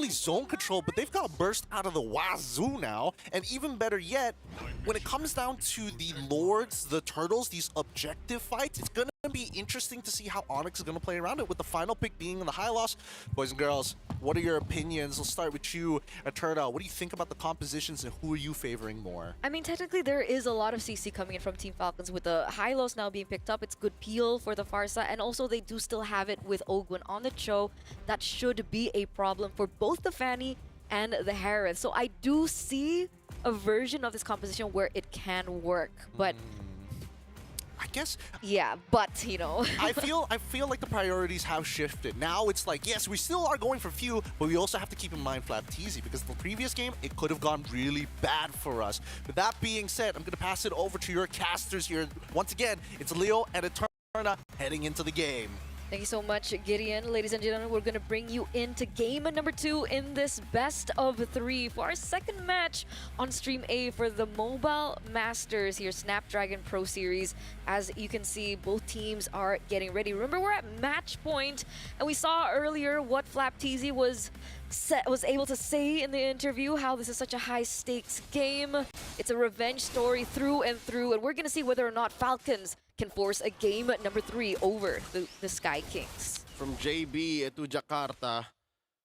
zone control, but they've got burst out of the wazoo now. And even better yet, when it comes down to the Lords, the Turtles, these objective fights, it's going to be interesting to see how Onic is going to play around it, with the final pick being in the high loss. Boys and girls, what are your opinions? We'll start with you, Turtle. What do you think about the compositions and who are you favoring more? I mean, technically, there is a lot of CC coming in from Team Falcons with the Hylos now being picked up. It's good peel for the Pharsa, and also they do still have it with Ogwin on the Cho. That should be a problem for both the Fanny and the Harith. So I do see a version of this composition where it can work, but I guess yeah, but you know, I feel like the priorities have shifted. Now it's like, yes, we still are going for few, but we also have to keep in mind Flapteasy, because the previous game it could have gone really bad for us. With that being said, I'm gonna pass it over to your casters here. Once again, it's Leo and Eterna heading into the game. thank you so much, Gideon. Ladies and gentlemen, we're going to bring you into game number 2 in this best of 3 for our second match on Stream A for the Mobile Masters here, Snapdragon Pro Series. As you can see, both teams are getting ready. Remember, we're at match point, and we saw earlier what Flapteasy was able to say in the interview, how this is such a high-stakes game. It's a revenge story through and through, and we're going to see whether or not Falcons can force a game number 3 over the Sky Kings. From JB to Jakarta,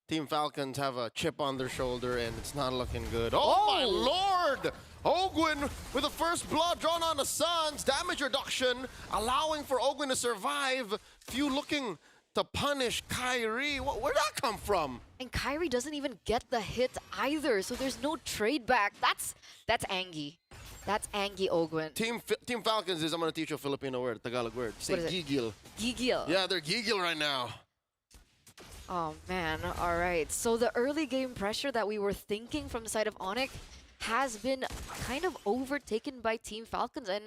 Team Falcons have a chip on their shoulder and it's not looking good. Oh my lord! Ogwin with the first blood drawn on the Suns. Damage reduction, allowing for Ogwin to survive. Few looking to punish Kyrie. Where'd that come from? And Kyrie doesn't even get the hit either, so there's no trade back. That's Angie. That's Angie Ogwin. Team Falcons is, I'm gonna teach you a Filipino word, Tagalog word. Say gigil. Gigil. Yeah, they're gigil right now. Oh man, all right. So the early game pressure that we were thinking from the side of Onic has been kind of overtaken by Team Falcons, and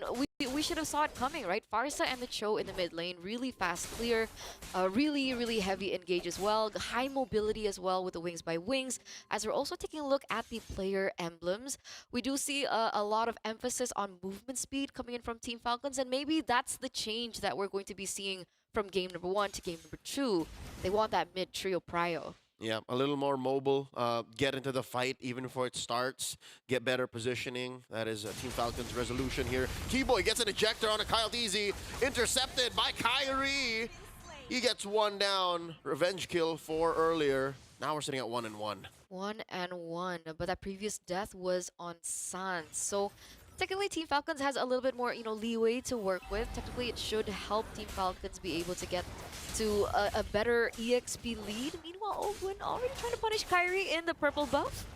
we should have saw it coming, right? Pharsa and the Cho in the mid lane, really fast clear, really heavy engage as well, high mobility as well with the Wings by Wings. As we're also taking a look at the player emblems, we do see a lot of emphasis on movement speed coming in from Team Falcons, and maybe that's the change that we're going to be seeing from game number 1 to game number 2. They want that mid trio prio. Yeah, a little more mobile, get into the fight even before it starts, get better positioning. That is Team Falcons' resolution here. Keyboy gets an ejector on a Kyle Deasy, intercepted by Kyrie. He gets one down, revenge kill 4 earlier. Now we're sitting at 1-1. 1-1, but that previous death was on Sans. So technically, Team Falcons has a little bit more, leeway to work with. Technically, it should help Team Falcons be able to get to a better EXP lead. Meanwhile, Ogwin already trying to punish Kyrie in the purple buff.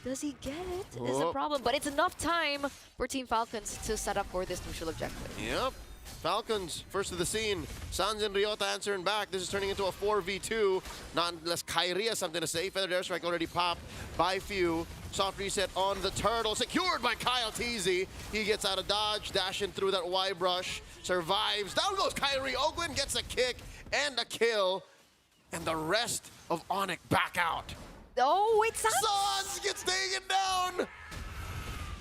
Does he get it? Is the problem. But it's enough time for Team Falcons to set up for this neutral objective. Yep. Falcons, first to the scene. Sans and Ryota answering back. This is turning into a 4v2. Not unless Kyrie has something to say. Feather Airstrike already popped by Few. Soft reset on the Turtle. Secured by Kyle Teasy. He gets out of dodge, dashing through that Y brush. Survives. Down goes Kyrie. Ogwin gets a kick and a kill. And the rest of Onic back out. Oh, wait, Sans gets taken down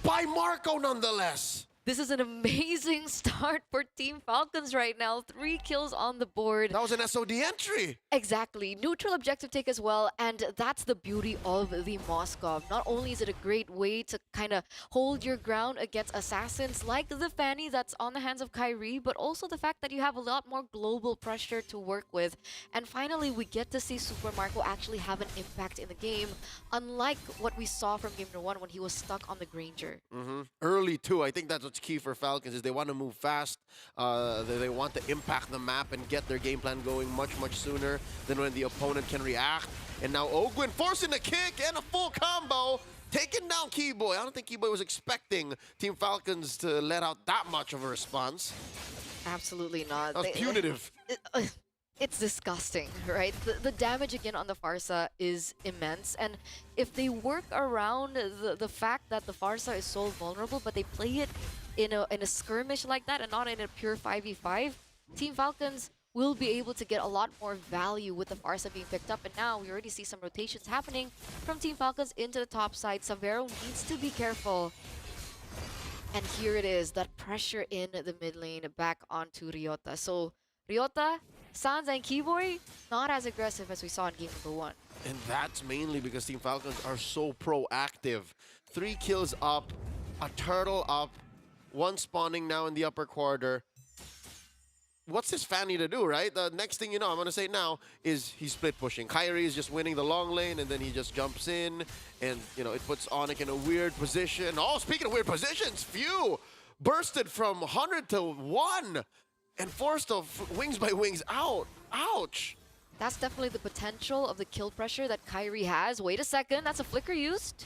by Marco nonetheless. This is an amazing start for Team Falcons right now. 3 kills on the board. That was an SOD entry. Exactly. Neutral objective take as well, and that's the beauty of the Moskov. Not only is it a great way to kind of hold your ground against assassins like the Fanny that's on the hands of Kyrie, but also the fact that you have a lot more global pressure to work with. And finally, we get to see Super Marco actually have an impact in the game, unlike what we saw from game number 1 when he was stuck on the Granger. Early too. I think that's what's key for Falcons is they want to move fast. They want to impact the map and get their game plan going much sooner than when the opponent can react. And now Ogwin forcing a kick and a full combo, taking down Keyboy. I don't think Keyboy was expecting Team Falcons to let out that much of a response. Absolutely not. That was punitive. It's disgusting, right? The damage again on the Pharsa is immense, and if they work around the fact that the Pharsa is so vulnerable, but they play it in a skirmish like that and not in a pure 5v5, Team Falcons will be able to get a lot more value with the Pharsa being picked up. And now we already see some rotations happening from Team Falcons into the top side. Savero needs to be careful. And here it is, that pressure in the mid lane back onto Ryota. So Ryota, Sans and Keyboy, not as aggressive as we saw in game number 1. And that's mainly because Team Falcons are so proactive. 3 kills up, a turtle up, 1 spawning now in the upper quarter. What's this Fanny to do, right? The next thing you know, I'm going to say now, is he's split pushing. Kyrie is just winning the long lane, and then he just jumps in, and, you know, it puts Onic in a weird position. Oh, speaking of weird positions, Phew bursted from 100 to 1 and forced to wings by wings out. Ouch. That's definitely the potential of the kill pressure that Kyrie has. Wait a second, that's a flicker used.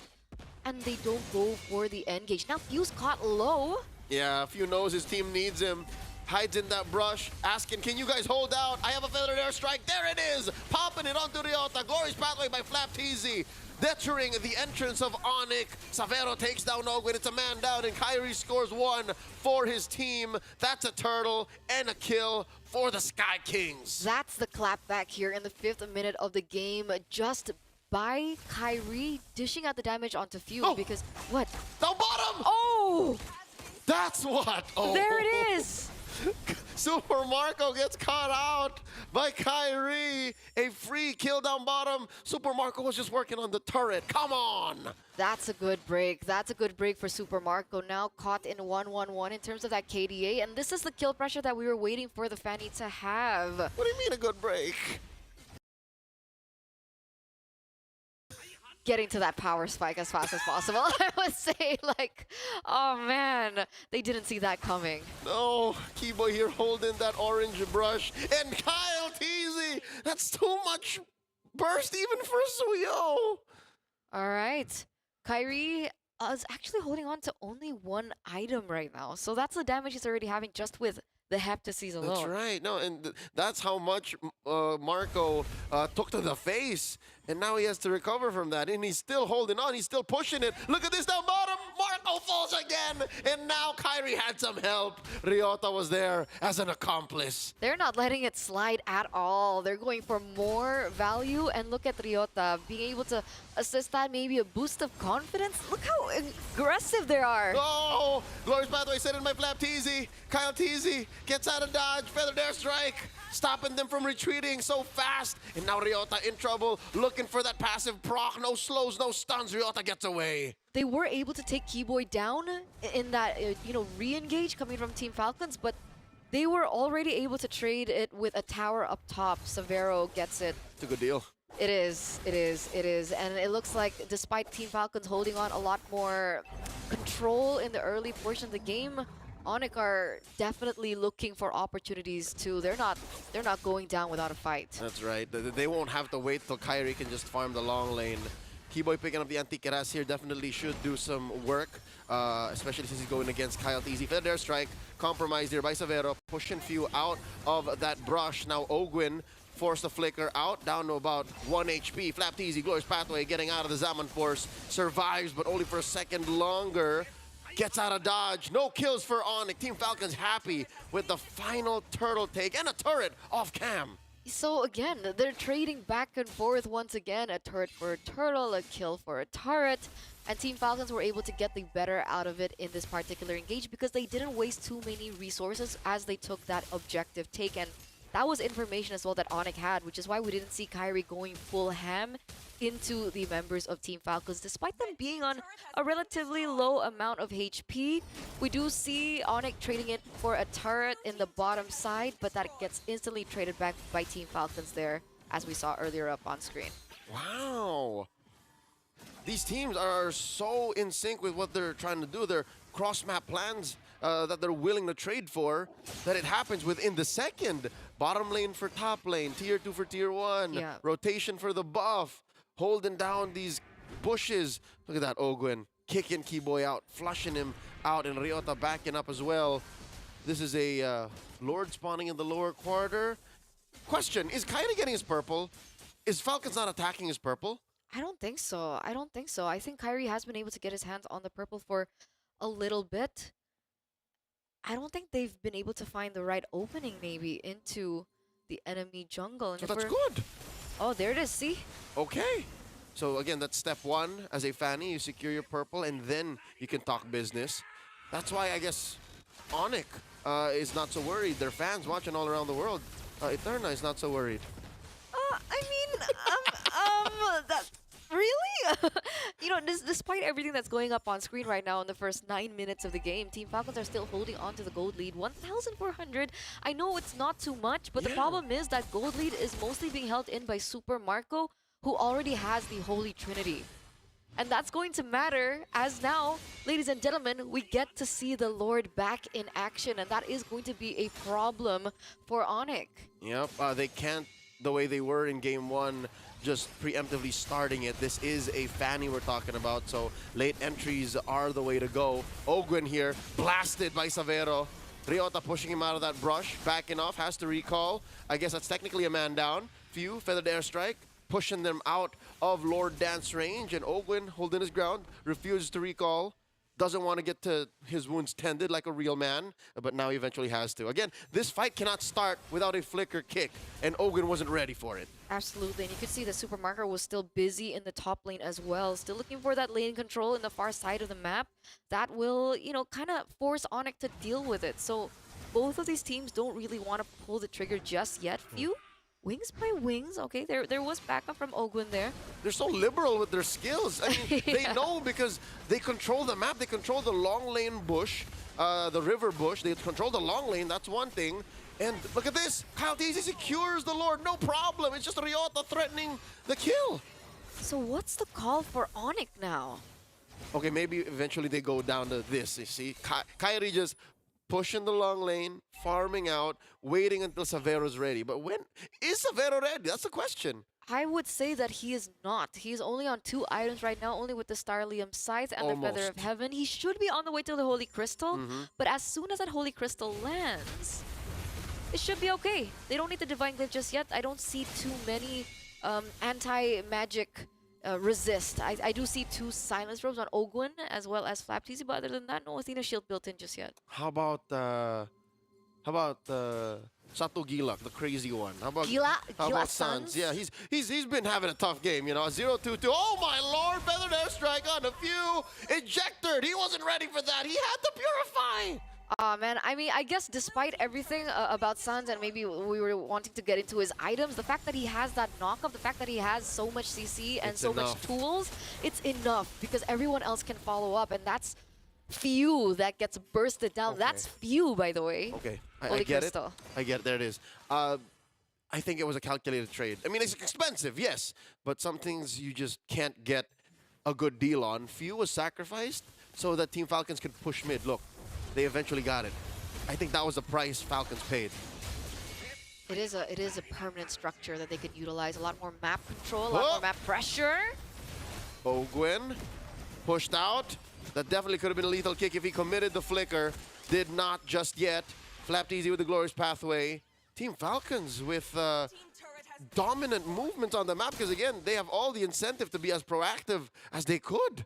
And they don't go for the engage. Now Few's caught low. Yeah, Phew knows his team needs him. Hides in that brush, asking, can you guys hold out? I have a feathered airstrike. There it is! Popping it onto Ryota. Glorious pathway by Flapteasy. Deterring the entrance of Onic. Savero takes down Ogwin. It's a man down, and Kyrie scores 1 for his team. That's a turtle and a kill for the Sky Kings. That's the clapback here in the 5th minute of the game. Just by Kyrie dishing out the damage onto Few because what? Down bottom! Oh! That's what! Oh. There it is! Super Marco gets caught out by Kyrie. A free kill down bottom. Super Marco was just working on the turret. Come on! That's a good break. That's a good break for Super Marco. Now caught in 1-1-1 in terms of that KDA. And this is the kill pressure that we were waiting for the Fanny to have. What do you mean a good break? Getting to that power spike as fast as possible. I would say, like, oh man, they didn't see that coming. No, Keyboy here holding that orange brush. And Kyle Teasy, that's too much burst even for Suyo. All right. Kyrie is actually holding on to only 1 item right now. So that's the damage he's already having just with the Heptaseas alone. That's right. No, and that's how much Marco took to the face. And now he has to recover from that. And he's still holding on. He's still pushing it. Look at this down bottom. Marco falls again. And now Kyrie had some help. Ryota was there as an accomplice. They're not letting it slide at all. They're going for more value. And look at Ryota being able to assist that, maybe a boost of confidence. Look how aggressive they are. Oh, Glorious Pathway set in my Flap Teasy. Kyle Teasy gets out of dodge. Feathered Airstrike. Stopping them from retreating so fast. And now Ryota in trouble, looking for that passive proc. No slows, no stuns. Ryota gets away. They were able to take Keyboy down in that, re-engage coming from Team Falcons, but they were already able to trade it with a tower up top. Savero gets it. It's a good deal. It is. And it looks like despite Team Falcons holding on a lot more control in the early portion of the game, Onic are definitely looking for opportunities too. They're not going down without a fight. That's right. They won't have to wait till Kyrie can just farm the long lane. Keyboy picking up the Antiqueras here definitely should do some work, especially since he's going against Kyle Teasy. Feathered Airstrike compromised here by Savero, pushing Few out of that brush. Now Ogwin forced the flicker out, down to about 1 HP. Flap Teasy, Glorious Pathway getting out of the Zaman Force, survives, but only for a second longer. Gets out of dodge. No kills for Onic. Team Falcons happy with the final turtle take and a turret off cam. So again, they're trading back and forth once again. A turret for a turtle, a kill for a turret. And Team Falcons were able to get the better out of it in this particular engage because they didn't waste too many resources as they took that objective take. And that was information as well that Onic had, which is why we didn't see Kyrie going full ham into the members of Team Falcons. Despite them being on a relatively low amount of HP, we do see Onic trading it for a turret in the bottom side, but that gets instantly traded back by Team Falcons there, as we saw earlier up on screen. Wow. These teams are so in sync with what they're trying to do. Their cross-map plans that they're willing to trade for, that it happens within the second. Bottom lane for top lane, tier 2 for tier 1, rotation for the buff, holding down these bushes. Look at that Ogwin, kicking Keyboy out, flushing him out, and Ryota backing up as well. This is a Lord spawning in the lower quarter. Question, is Kyrie getting his purple? Is Falcons not attacking his purple? I don't think so. I think Kyrie has been able to get his hands on the purple for a little bit. I don't think they've been able to find the right opening maybe into the enemy jungle. And So that's good. Oh, there it is, see? Okay. So again, that's step 1. As a Fanny, you secure your purple and then you can talk business. That's why I guess Onic is not so worried. Their fans watching all around the world Eterna is not so worried. I mean, that really? You know, despite everything that's going up on screen right now in the first 9 minutes of the game, Team Falcons are still holding on to the gold lead, 1,400. I know it's not too much, but the problem is that gold lead is mostly being held in by Super Marco, who already has the Holy Trinity. And that's going to matter as now, ladies and gentlemen, we get to see the Lord back in action, and that is going to be a problem for Onic. Yep, they can't, the way they were in game one, just preemptively starting it. This is a Fanny we're talking about, so late entries are the way to go. Ogwin here, blasted by Savero. Ryota pushing him out of that brush, backing off, has to recall. I guess that's technically a man down. Few, feathered airstrike, pushing them out of Lord Dance range, and Ogwin holding his ground, refuses to recall. Doesn't want to get to his wounds tended like a real man, but now he eventually has to. Again, this fight cannot start without a flicker kick, and Ogwin wasn't ready for it. Absolutely, and you could see the Super Marco was still busy in the top lane as well, still looking for that lane control in the far side of the map. That will, you know, kind of force Onic to deal with it. So both of these teams don't really want to pull the trigger just yet. Few wings by wings. Okay, there was backup from Ogwin there. They're so liberal with their skills. I mean, they know because they control the map. They control the long lane bush, the river bush. They control the long lane. That's one thing. And look at this. Kyle Teasy secures the Lord. No problem. It's just Ryota threatening the kill. So what's the call for Onic now? Okay, maybe eventually they go down to this, you see. Kairi just pushing the long lane, farming out, waiting until Savero's ready. But when is Savero ready? That's the question. I would say that he is not. He's only on 2 items right now, only with the Starlium Scythe and the Feather of Heaven. He should be on the way to the Holy Crystal, but as soon as that Holy Crystal lands, it should be okay. They don't need the Divine Glaive just yet. I don't see too many anti-magic resist. I do see 2 Silence Robes on Ogwin as well as Flap TC, but other than that, no Athena Shield built in just yet. How about Sato Gilak, the crazy one? How about Sans? Yeah, he's been having a tough game, you know. 0-2-2. Oh my lord, feathered airstrike on a few. Ejected. He wasn't ready for that. He had to purify. Man, I mean, I guess despite everything about Sans, and maybe we were wanting to get into his items, the fact that he has that knockup, the fact that he has so much CC and so much tools, it's enough because everyone else can follow up, and that's few that gets bursted down. That's few, by the way. Okay, I get it. I get it. There it is. I think it was a calculated trade. I mean, it's expensive, yes, but some things you just can't get a good deal on. Few was sacrificed so that Team Falcons could push mid. Look. They eventually got it. I think that was the price Falcons paid. It is a permanent structure that they could utilize. A lot more map control, a lot more map pressure. Ogwin pushed out. That definitely could have been a lethal kick if he committed the flicker. Did not just yet. Flapped easy with the Glorious Pathway. Team Falcons with dominant movement on the map because, again, they have all the incentive to be as proactive as they could.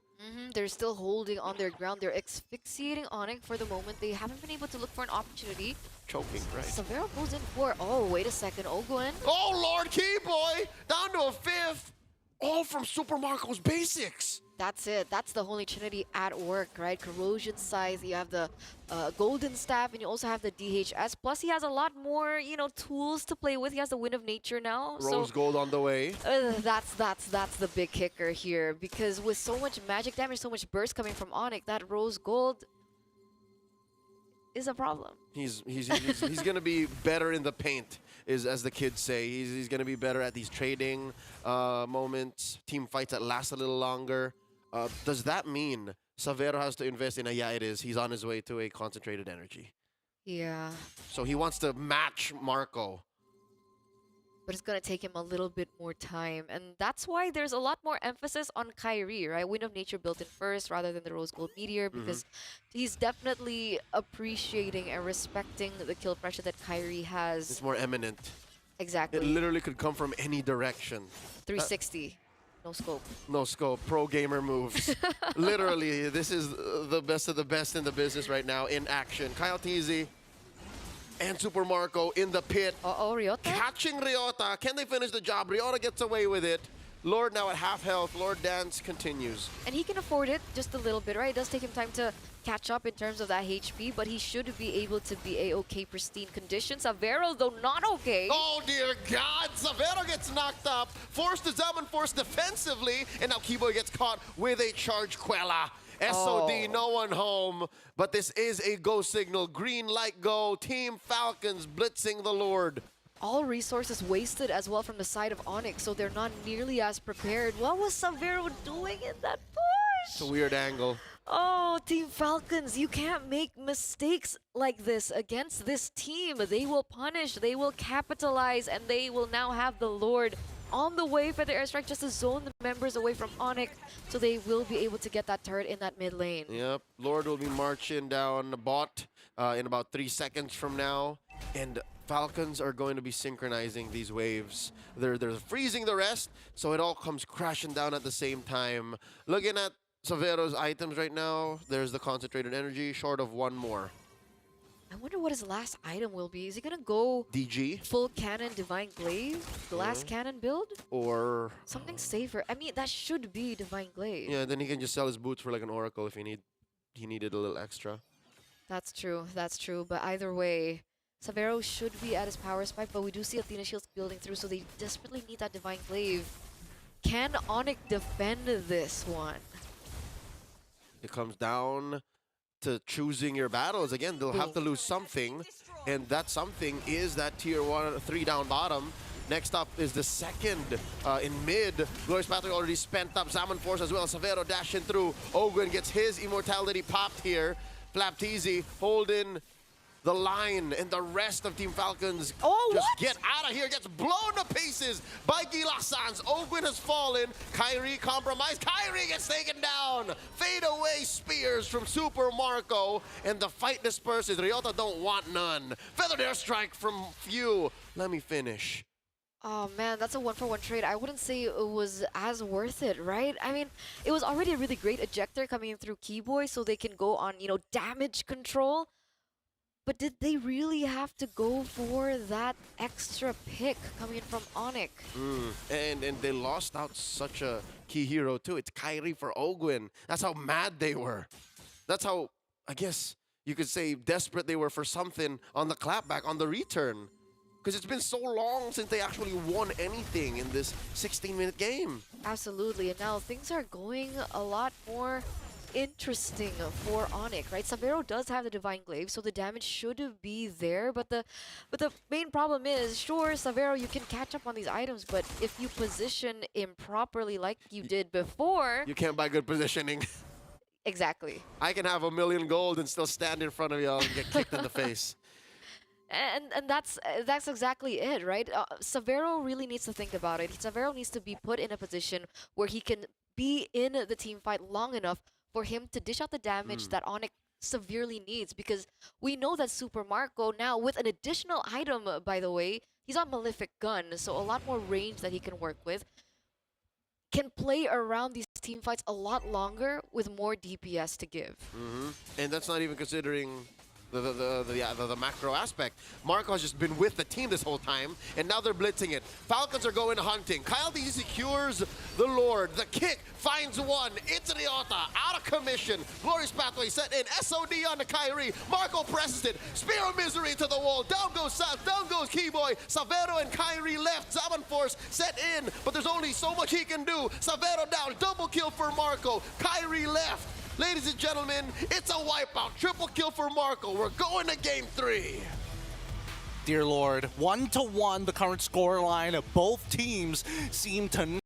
They're still holding on their ground. They're asphyxiating Onic for the moment. They haven't been able to look for an opportunity. Choking, right. Savero goes in for, oh, wait a second, Ogwin. Oh, Lord Keyboy! Down to a 5th! All from Super Marco's basics! That's it. That's the Holy Trinity at work, right? Corrosion Scythe, you have the Golden Staff, and you also have the DHS. Plus, he has a lot more, you know, tools to play with. He has the Wind of Nature now. Rose Gold on the way. That's the big kicker here. Because with so much magic damage, so much burst coming from Onic, that Rose Gold is a problem. He's gonna be better in the paint, as the kids say. He's gonna be better at these trading moments, team fights that last a little longer. Does that mean Savero has to invest in a, yeah, it is. He's on his way to a concentrated energy. Yeah. So he wants to match Marco. But it's going to take him a little bit more time. And that's why there's a lot more emphasis on Kyrie, right? Wind of Nature built in first rather than the Rose Gold Meteor because he's definitely appreciating and respecting the kill pressure that Kyrie has. It's more eminent. Exactly. It literally could come from any direction. 360. No scope. No scope. Pro gamer moves. Literally, this is the best of the best in the business right now in action. Kyle Teasy and Super Marco in the pit. Uh-oh, Ryota? Catching Ryota. Can they finish the job? Ryota gets away with it. Lord now at half health. Lord dance continues. And he can afford it just a little bit, right? It does take him time to catch up in terms of that HP, but he should be able to be a pristine condition. Savero, though, not okay. Oh dear God, Savero gets knocked up, forced to summon force defensively, and now Keyboy gets caught with a charge Quella. SOD, no one home, but this is a go signal. Green light go, Team Falcons blitzing the Lord. All resources wasted as well from the side of Onic, so they're not nearly as prepared. What was Savero doing in that push? It's a weird angle. Oh, Team Falcons, you can't make mistakes like this against this team. They will punish, they will capitalize, and they will now have the Lord on the way for the airstrike just to zone the members away from Onic, so they will be able to get that turret in that mid lane. Yep, Lord will be marching down the bot in about 3 seconds from now, and Falcons are going to be synchronizing these waves. They're freezing the rest, so it all comes crashing down at the same time. Looking at Savero's items right now, there's the concentrated energy, short of one more. I wonder what his last item will be. Is he gonna go DG? full cannon Divine Glaive? Glass cannon build? Or... Something safer. I mean, that should be Divine Glaive. yeah, then he can just sell his boots for like an Oracle if he needed a little extra. That's true, that's true. But either way, Savero should be at his power spike, but we do see Athena Shields building through, so they desperately need that Divine Glaive. Can Onic defend this one? It comes down to choosing your battles. Again, they'll have to lose something, and that something is that tier 3 down bottom. Next up is the second in mid. Glorious Pathway already spent up. Salmon Force as well. Savero dashing through. Ogwen gets his immortality popped here. Flapteezy holding the line, and the rest of Team Falcons just get out of here. Gets blown to pieces by Gilasans. Ogwen has fallen. Kyrie compromised. Kyrie gets taken down. Fade away spears from Super Marco, and the fight disperses. Ryota don't want none. Feathered airstrike from Few. Let me finish. Oh man, that's a 1-for-1 trade. I wouldn't say it was as worth it, right? I mean, it was already a really great ejector coming in through Keyboy, so they can go on, damage control. But did they really have to go for that extra pick coming in from Onic? And they lost out such a key hero too. It's Kyrie for Ogwen. That's how mad they were. That's how, I guess you could say, desperate they were for something on the clapback, on the return. Because it's been so long since they actually won anything in this 16-minute game. Absolutely, and now things are going a lot more interesting for Onic, right? Savero does have the Divine Glaive, so the damage should be there, but the main problem is, sure, Savero, you can catch up on these items, but if you position improperly like you did before... you can't buy good positioning. Exactly. I can have 1,000,000 gold and still stand in front of y'all and get kicked in the face. And that's exactly it, right? Savero really needs to think about it. Savero needs to be put in a position where he can be in the team fight long enough for him to dish out the damage that Onic severely needs, because we know that Super Marco now, with an additional item, by the way, he's on Malefic Gun, so a lot more range that he can work with, can play around these team fights a lot longer with more DPS to give. And that's not even considering the macro aspect. Marco has just been with the team this whole time, and now they're blitzing it. Falcons are going hunting. Kyle D secures the Lord. The kick finds one. It's Ryota out of commission. Glorious Pathway set in. SOD on the Kyrie. Marco presses it. Spear of Misery to the wall. Down goes South. Down goes Keyboy. Savero and Kyrie left. Zaman Force set in, but there's only so much he can do. Savero down. Double kill for Marco. Kyrie left. Ladies and gentlemen, it's a wipeout. Triple kill for Marco. We're going to game 3. Dear Lord, 1-1 the current scoreline. Both teams seem to